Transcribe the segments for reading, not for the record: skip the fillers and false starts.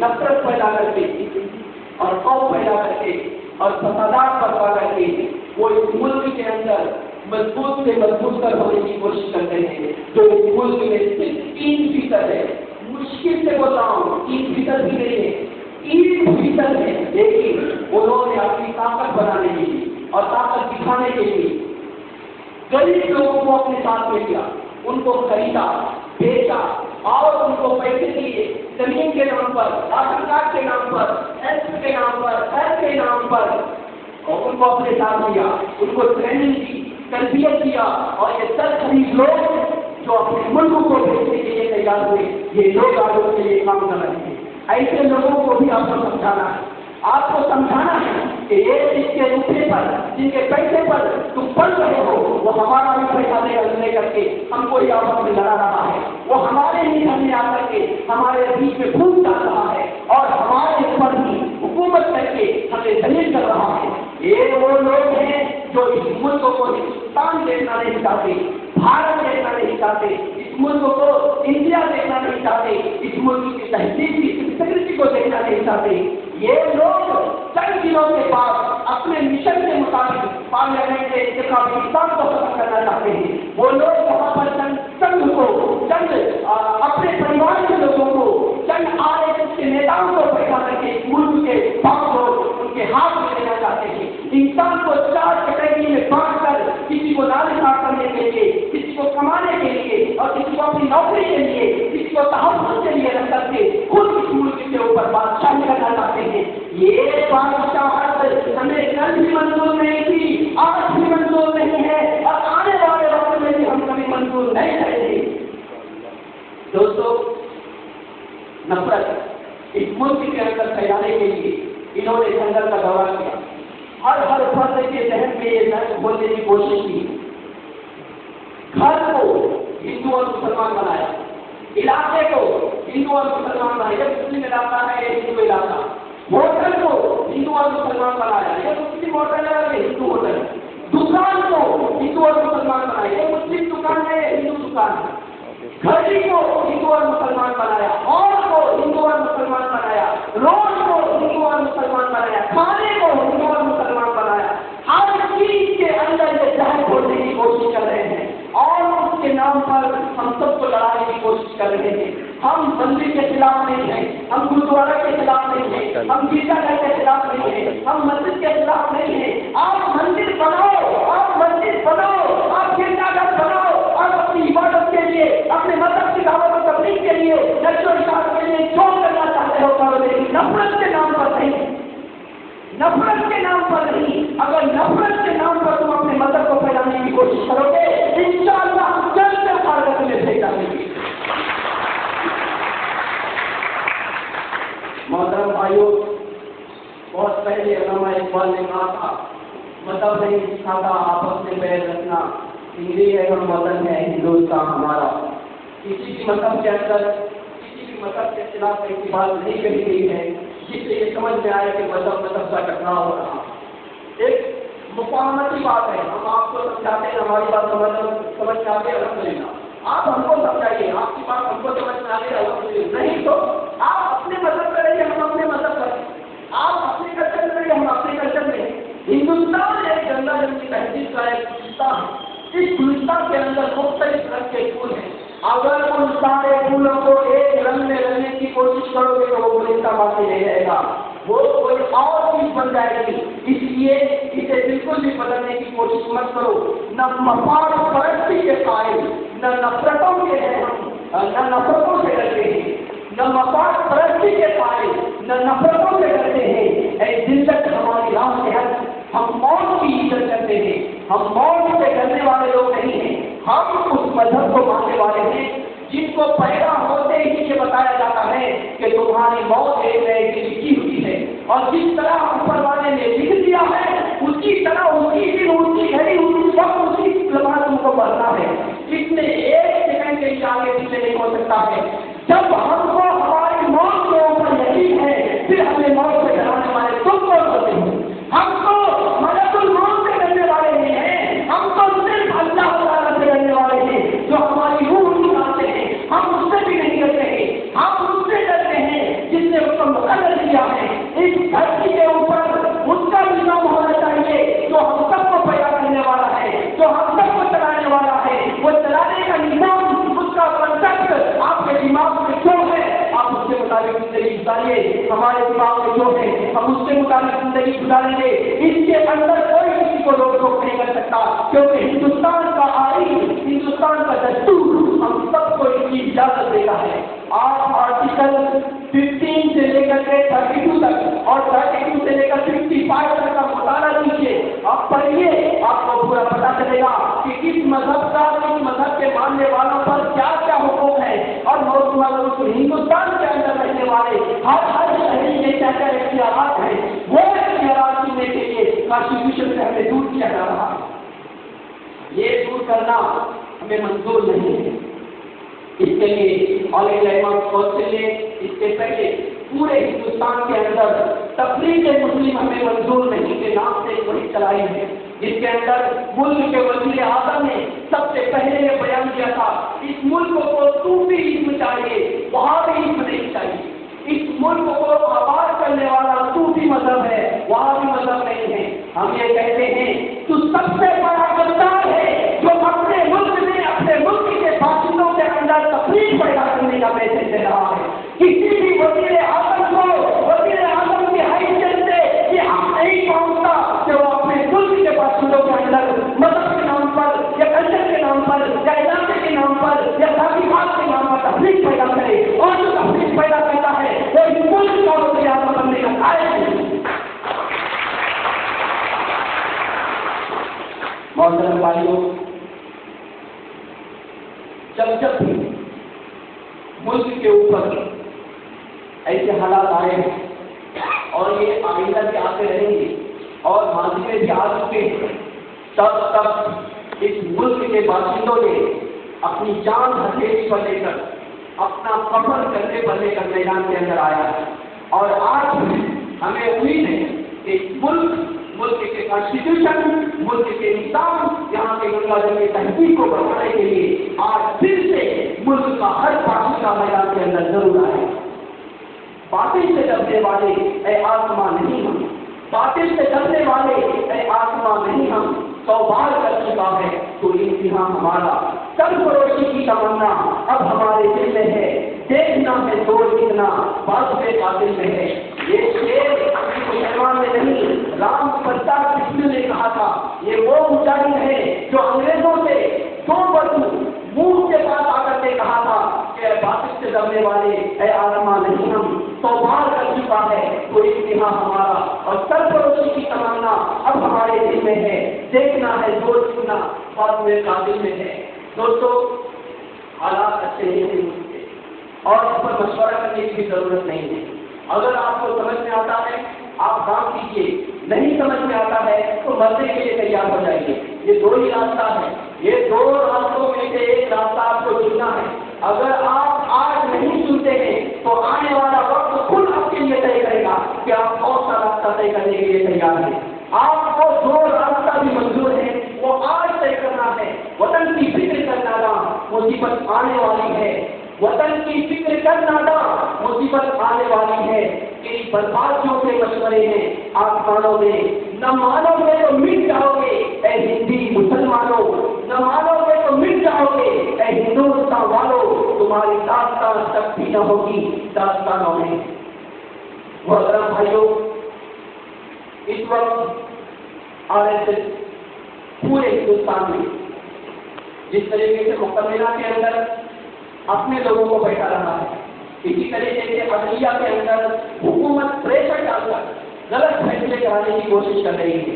نفرت پیدا کر کے اور خوف پیدا کر کے اور فسادات برپا کر کے وہ اس ملک کے اندر مضبوط سے مضبوط کر ہونے کی کوشش کرتے ہیں، جو اس ملک میں صرف 3% ہے، مشکل سے بولتا ہوں 3% بھی نہیں ہے، 3% ہے، لیکن انہوں نے اپنی طاقت بنانے کے لیے اور طاقت دکھانے کے لیے غریب لوگوں کو اپنے ساتھ میں لیا، ان کو خریدا، بیچا اور ان کو پیسے دیے، زمین کے نام پر، راشن کارڈ کے نام پر، ہیلتھ کے نام پر، ہیلتھ کے نام پر، اور ان کو اپنے ساتھ لیا، ان کو ٹریننگ دی، تربیت دیا، اور یہ 10 غریب لوگ جو اپنے ملک کو بیچنے کے لیے تیار ہوئے، یہ لوگ آگے کے لیے کام کر رہے ہیں۔ ایسے لوگوں کو بھی آپ کو سمجھانا ہے، آپ کو سمجھانا ہے کہ یہ جس کے روپے پر، جن کے پیسے پر تم پڑ رہے ہو، وہ ہمارا بھی پیسہ لے کر کے ہم کو یہ آپس میں لڑا رہا ہے، وہ ہمارے ہی گھر میں آ کر کے ہمارے بیچ میں پھوٹ ڈال رہا ہے اور ہمارے اوپر ہی حکومت کر کے ہمیں ذلیل کر رہا ہے۔ یہ وہ لوگ ہیں جو اس ملک کو ہندوستان دیکھنا نہیں چاہتے، بھارت دیکھنا نہیں چاہتے، اس ملک کو انڈیا دیکھنا نہیں چاہتے، اس ملک کی تہذیب کی سیکورٹی کو دیکھنا نہیں چاہتے۔ یہ لوگ چند دنوں کے بعد اپنے مشن کے مطابق پارلیمنٹ کے انتخابی نظام کو ختم کرنا چاہتے ہیں۔ وہ لوگ وہاں پر چند کو، چند اپنے پریوار کے لوگوں کو، چند RSS کے نیتاؤں کو پیدا کر کے ملک کے باپ کو ان کے ہاتھ میں لینا چاہتے ہیں۔ انسان کو 4 کیٹیگری میں بانٹ کر کسی کو نالکار کرنے کے لیے، کسی کو کمانے کے لیے اور کسی کو اپنی نوکری کے لیے، کسی کو تحفظ کے لیے رکھ کر کے خود اس ملک کے اوپر بادشاہی کرنا چاہتے ہیں۔ یہ بادشاہت ہمیں کل بھی منظور نہیں تھی، آج بھی منظور نہیں ہے اور آنے والے وقت میں بھی ہم کبھی منظور نہیں کریں گے۔ دوستو، نفرت اس ملک کے اندر پھیلانے کے لیے انہوں نے جنگل کا دورہ کیا، ہر فرد کے ذہن میں یہ ذہن بولنے کی کوشش کی، گھر کو ہندو اور مسلمان بنایا، علاقے کو ہندو اور مسلمان بنایا، یہ مسلم علاقہ ہے، یہ ہندو علاقہ، ہوٹل کو ہندو اور مسلمان بنایا، یہ مسلم ہوٹل ہے، یہ ہندو ہوٹل ہے، دکان کو ہندو اور مسلمان بنایا، یہ مسلم دکان ہے، یہ ہندو دکان ہے، گھڑی کو ہندو اور مسلمان بنایا، ہال کو ہندو اور مسلمان بنایا، روڈ کو ہندو اور مسلمان بنایا، کھانے کو ہندو اور مسلمان بنایا، ہر چیز کے اندر یہ ذہن کھولنے کی کوشش کر رہے ہیں اور اس کے نام پر ہم سب کو لڑانے کی کوشش کر رہے ہیں۔ ہم مندر کے خلاف نہیں ہیں، ہم گرودوارا کے خلاف نہیں ہیں، ہم گرجا گھر کے خلاف نہیں ہیں، ہم مسجد کے خلاف نہیں ہیں۔ آپ مندر بناؤ، آپ مسجد بناؤ، آپ گرجا گھر بناؤ، آپ اپنی عبادت کے لیے، اپنے مذہب کی دعوت و تبلیغ کے لیے، نشر و اشاعت کے لیے جو کرنا چاہتے ہو کرو، لیکن نفرت کے نام پر نہیں، نفرت کے نام پر نہیں۔ اگر نفرت کے نام پر تم اپنے مذہب کو پھیلانے کی کوشش کرو گے، انشاءاللہ ہم جلد سے بھارت میں بھیج ڈالیں گے۔ محترم بھائیوں، بہت پہلے علامہ اقبال نے کہا تھا، مذہب نہیں سکھاتا آپس میں پیر رکھنا، ہندی ہے ہم وطن ہے ہندوستان ہمارا۔ کسی بھی مذہب کے اندر کسی بھی مذہب کے خلاف ایسی بات نہیں کہی گئی ہے جس سے یہ سمجھ میں آئے کہ مذہب کا ٹکراؤ ہو رہا۔ ایک مقامتی بات ہے، ہم آپ کو سمجھاتے ہیں، ہماری بات سمجھ میں آگے الحمدللہ، آپ ہم کو سمجھائیے، آپ کی بات ہم کو سمجھ میں آگے الحمدللہ، نہیں تو آپ اپنے مذہب پر رہیے، ہم اپنے مذہب پر، آپ اپنے کلچر میں رہیے، ہم اپنے کلچر میں۔ ہندوستان ایک گنگا جمنی تہذیب کا ایک گلستان ہے، اس گلستان کے اندر مختلف رنگ کے پھول ہیں، اگر ان سارے پھولوں کو ایک رنگ میں رکھنے کی کوشش کرو گے تو وہ گلستان باقی نہیں رہے گا، وہ کوئی اور چیز بن جائے گی۔ اس لیے اسے بالکل بھی بدلنے کی کوشش مت کرو، نہ مفاد پرستی کے قائل، نہ نفرتوں کے ہیں ہم، نہ نفرتوں سے ڈرتے ہیں، نہ مفاد پرستی کے قائل، نہ نفرتوں سے ڈرتے ہیں۔ اے زندگی ہماری راہ سے ہٹ، ہم موت کی عزت کرتے ہیں، ہم موت سے ڈرنے والے لوگ نہیں ہیں، ہم اس مذہب کو ماننے والے ہیں جن کو پیدا ہوتے ہی یہ بتایا جاتا ہے کہ تمہاری موت ایک نئے کی لکھی ہوئی ہے، اور جس طرح اوپر والے نے لکھ دیا ہے اسی طرح اسی دن اسی گھڑی اسی وقت اسی لمحہ تم کو بڑھنا ہے، جس میں ایک سیکنڈ کے لیے آگے پیچھے نہیں ہو سکتا ہے۔ جب ہم کو ہماری موت کے اوپر یقین ہے، پھر ہمیں موت سے ڈرانے والے تم کون ہوتے ہو؟ ہم تو ملک الموت سے ڈرنے والے نہیں ہیں، ہم تو صرف اللہ تعالیٰ سے ڈرنے والے ہیں جو ہماری روح نکالتے ہیں، ہم اس سے بھی نہیں ڈرتے ہیں، ہم اس سے ڈرتے ہیں جس نے حکم इस धरती के ऊपर उसका निजाम होना चाहिए जो हम सबको पैदा करने वाला है, जो हम सबको चलाने वाला है। वो चलाने का निजाम, उसका कंसेप्ट आपके दिमाग में क्यों है, आप उसके मुताबिक जिंदगी गुजारिए। हमारे दिमाग में जो है हम उसके मुताबिक जिंदगी गुजारेंगे। इसके अंदर कोई किसी को रोक टोक नहीं कर सकता, क्योंकि हिंदुस्तान का आईन, हिंदुस्तान का दस्तूर हम सबको इसकी इजाजत देता है। आप आर्टिकल 15 से लेकर के 32 तक और 32 से लेकर 55 तक का मुताला कीजिए, आप पढ़िए, आपको पूरा पता चलेगा कि किस मजहब का, किस मजहब के मानने वालों पर क्या क्या हुकूम है और हिंदुस्तान के अंदर रहने वाले हर शहरी के क्या क्या इख्तियारात हैं। वो इख्तियारात चुनने के लिए कॉन्स्टिट्यूशन से हमें दूर किया जा रहा है। ये दूर करना हमें मंजूर नहीं है। इसके लिए ऑल इंडिया इमाम काउंसिल ने इसके पहले पूरे हिंदुस्तान के अंदर तफरीक मुस्लिम हमें मंजूर नहीं के नाम से वही चलाई है, जिसके अंदर मुल्क के वज़ीर आज़म ने सबसे पहले ये बयान दिया था, इस मुल्क को सूफी इस्म चाहिए, वहाबी इस्म नहीं चाहिए। इस मुल्क को आबाद करने वाला सूफी मजहब है, वहाबी मजहब नहीं है। हम ये कहते हैं तू सबसे बड़ा गद्दार है जो अपने मुल्क में, अपने मुल्क के बाशिंदों के अंदर तफरीक पैदा करने का मैसेज दे रहा है। किसी भी वज़ीर आज़म को, वज़ीर आज़म की हैसियत से ये हम नहीं पहुंचता कि वो अपने मुल्क के बाशिंदों के अंदर मजहब के नाम पर या कल्चर के नाम पर या इलाके के नाम पर या ताक़ीबात के नाम पर तफरीक पैदा करे, और जो तफरीक पैदा करता है वो इस मुल्क का वज़ीर आज़म बनने का कायल है। मोहतरम भाइयों, जब भी मुल्क के ऊपर ऐसे हालात आए हैं और ये आइंदा भी आते रहेंगे और माजी में भी आ चुके हैं, तब इस मुल्क के बाशिंदों ने अपनी जान हथेली पर लेकर, अपना कफन करने पर लेकर मैदान के अंदर आया है। और आज हमें उम्मीद है कि मुल्क के कॉन्स्टिट्यूशन, मुल्क के निज़ाम, यहाँ के मुलाजिम की तहकीक को बढ़ाने के लिए आज फिर से मुल्क का हर बाशिंदा मैदान के अंदर जरूर आए। बातिल से डरने वाले ऐ आसमां नहीं हम, बातिल से डरने वाले ऐ आसमां नहीं हम, सौभार कर चुका है तो इम्तिहान हमारा, सरफरोशी की तमन्ना अब हमारे दिल में है, देखना है जोर कितना बाजुए कातिल में है। ये शेर मुसलमान ने नहीं, राम प्रसाद कृष्ण ने कहा था। ये वो मुजाहिद है जो अंग्रेजों से दो बरसों मुंह के पास आकर के कहा था कि बातिल से डरने वाले ऐ आसमां नहीं हम, सौभार कर चुका है तो इम्तिहान हमारा, और सरफरोशी की तमन्ना अब हमारे दिल में है, देखना है जोर कितना बाजुए कातिल में है। दोस्तों, हालात अच्छे नहीं थे और इस पर मशवरा करने की जरूरत नहीं है। अगर आपको समझ में आता है आप काम कीजिए, नहीं समझ में आता है तो मरने के लिए तैयार हो जाइए। ये दो ही रास्ता है, ये दो रास्तों में से एक रास्ता आपको चुनना है। अगर आप आज नहीं चुनते हैं तो आने वाला वक्त खुद आपके लिए तय करेगा कि आप कौन सा रास्ता तय करने के लिए तैयार हैं। आपको जो रास्ता भी मंजूर है वो आज तय करना है। वतन की फिक्र करना ना, मुसीबत आने वाली है। वतन की फिक्र करना ना, मुसीबत आने वाली है। इन बर्बादियों के मशवरे हैं आसमानों में, न मानोगे तो मिट जाओगे ऐ हिंदी मुसलमानों, न मानोगे तो मिट जाओगे ऐ हिंदुस्तान वालों, तुम्हारी दास्तान तक भी न होगी दास्तानों में। मोहतरम भाइयों, इस वक्त आरएसएस पूरे हिंदुस्तान में जिस तरीके से मुकदमेना के अंदर अपने लोगों को बैठा रहा है, इसी तरीके से अदलिया के अंदर हुकूमत प्रेशर डालकर गलत फैसले कराने की कोशिश कर रही है।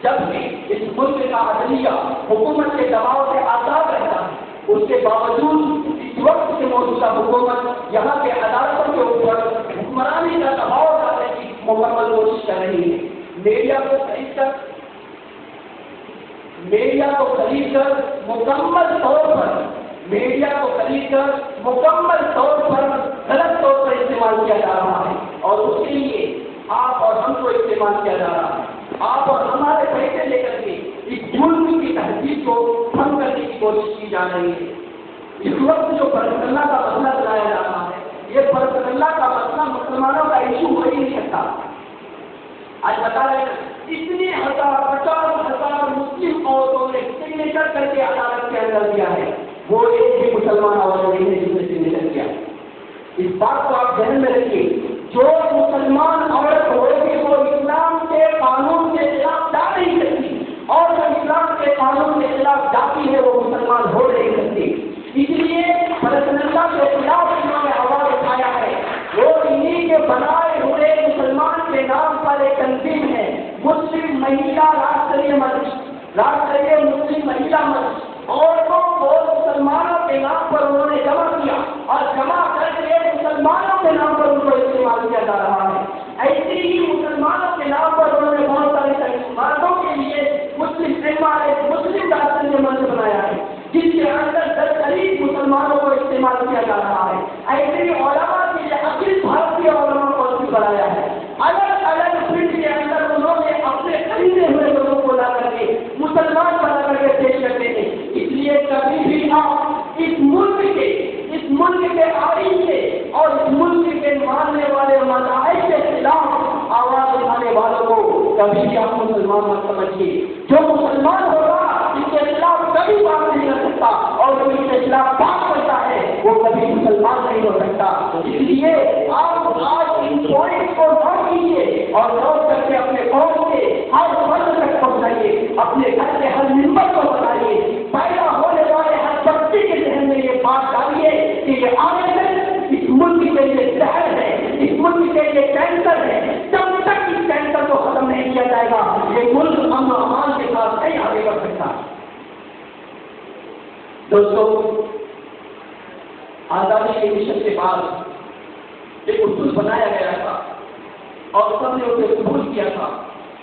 जबकि इस मुल्क का अदलिया हुकूमत के दबाव से आजाद रहता है, उसके बावजूद इस वक्त की मौजूदा हुकूमत यहाँ के अदालतों के ऊपर हुक्मरानी का दबाव डालने की मुकम्मल कोशिश कर रही है। मीडिया को खरीद कर मुकम्मल तौर पर गलत तौर पर इस्तेमाल किया जा रहा है, और उसके लिए आप और हमको इस्तेमाल किया जा रहा है। आप और हमारे पैसे लेकर के इस मुल्क की तहजीब को भंग करने की कोशिश की जा रही है। इस वक्त जो परसगल्ला का मसला चलाया जा रहा है, ये परसगल्ला का मसला मुसलमानों का इशू हो ही नहीं सकता। सकता। आज बता रहे हैं इतने 50,000 मुस्लिम औरतों ने सिग्नेचर करके अदालत के अंदर दिया है, वो एक भी मुसलमान औरत नहीं है जिसने सिग्नेचर किया। इस बात को आप ध्यान में रखिए, जो मुसलमान औरत होगी वो इस्लाम के कानून के खिलाफ जा नहीं सकती, और जो इस्लाम के कानून के खिलाफ जाती है वो मुसलमान हो नहीं सकती। इसलिए फलसफा के खिलाफ इन्होंने आवाज उठाया है। वो इन्हीं के बनाए हुए मुसलमान के नाम पर एक तंजीम है, मुस्लिम महिला राष्ट्रीय मंच, राष्ट्रीय मुस्लिम महिला मंच। औरतों को मुसलमानों के नाम पर उन्होंने जमा किया, और जमा करके मुसलमानों के नाम पर उनको इस्तेमाल किया जा रहा है। ऐसे ही मुसलमानों के नाम पर उन्होंने बहुत सारे मर्दों के लिए मुस्लिम राष्ट्रीय मंच बनाया है, जिसके अंदर 10 मुसलमानों को इस्तेमाल किया जा रहा है। ऐसे ही उलमा के लिए अखिल भारतीय उलमा कौंसिल बनाया है। अलग अलग फील्ड के अंदर उन्होंने अपने खरीदे हुए लोगों को ला करके मुसलमान बना करके पेश करते हैं। इसलिए कभी भी आप इस मुल्क के आईन से और इस मुल्क के मानने वाले मज़ाहिब के खिलाफ आवाज उठाने वालों को कभी भी आप मुसलमान मत समझिए। जो मुसलमान होगा इसके खिलाफ कभी बात नहीं कर सकता, और जो इसके खिलाफ बात करता है वो कभी मुसलमान नहीं हो सकता। इसलिए आप आज इन पॉइंट को नोट कीजिए और नोट करके अपने कौम के हर वर्ग तक पहुंचाइए, अपने घर के हर मिंबर को बताइए, पैदा होने वाले हर बच्चे के जहन में ये बात डालिए कि ये आवेदन इस मुल्क के लिए जहर है, इस मुल्क के लिए कैंसर है। जब तक इस कैंसर को खत्म नहीं किया जाएगा ये मुल्क अमन और अमान के साथ नहीं आगे बढ़ सकता। दोस्तों, आजादी के मिशन के बाद एक उसूल बनाया गया था और सबने उसे कबूल किया था।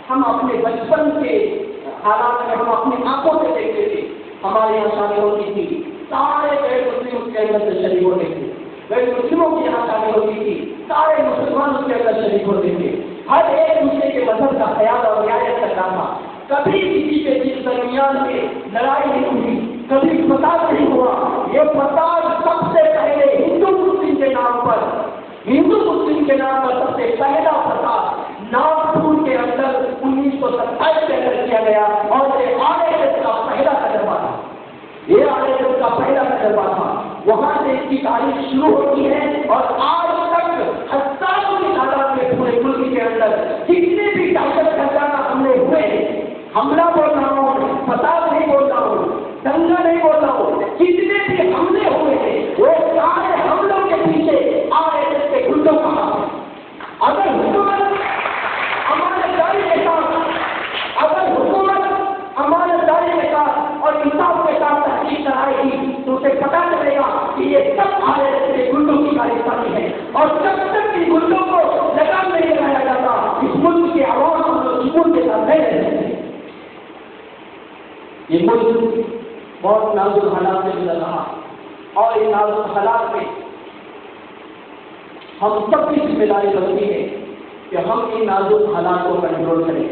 हम अपने बचपन के हालात में हम अपनी आंखों से देखते थे, हमारे यहाँ शादी होती थी, सारे गैर मुस्लिम उसके अंदर से शरीक होते थे। गैर मुस्लिमों की यहाँ शादी होती थी, सारे मुसलमान उसके अंदर शरीक होते थे। हर एक दूसरे के मजहब का ख्याल और रियायत करता था। कभी किसी के बीच दरमियान में लड़ाई नहीं हुई, कभी फसाद नहीं हुआ। ये फसाद सबसे पहले हिंदू मुस्लिम के नाम पर सबसे पहला फसाद नागपुर के अंदर 1927 के अंदर किया गया, और ये आरएसएस का पहला तजर्बा था। ये आरएसएस का पहला तजर्बा था। वहां से इसकी तारीख शुरू होती है और आज तक हजारों की तादाद में पूरे मुल्क के अंदर जितने भी दहशत खजाना हमले हुए, हमला बोल रहा हूँ, फसाद नहीं बोल रहा हूँ, दंगा नहीं बोल रहा हूँ, जितने भी हमले हुए हैं वो सारे हमलों के पीछे आरएसएस के गुंडों का हाथ है। अगर हुकूमत अमानतदारी के साथ और इंसाफ के साथ तहकीक कराएगी तो उसे पता चलेगा कि ये सब आरएसएस के गुंडों की कार्यशाली है। और जब तक इन गुंडों को लगाम नहीं लगाया जाता इस मुल्क की आवाम और सुकून के साथ नहीं रह सकते। ये मुल्क बहुत नाजुक हालात में गुजर रहा, और इन नाजुक हालात में हम सबकी जिम्मेदारी बनती है कि हम इन नाजुक हालात को कंट्रोल करें।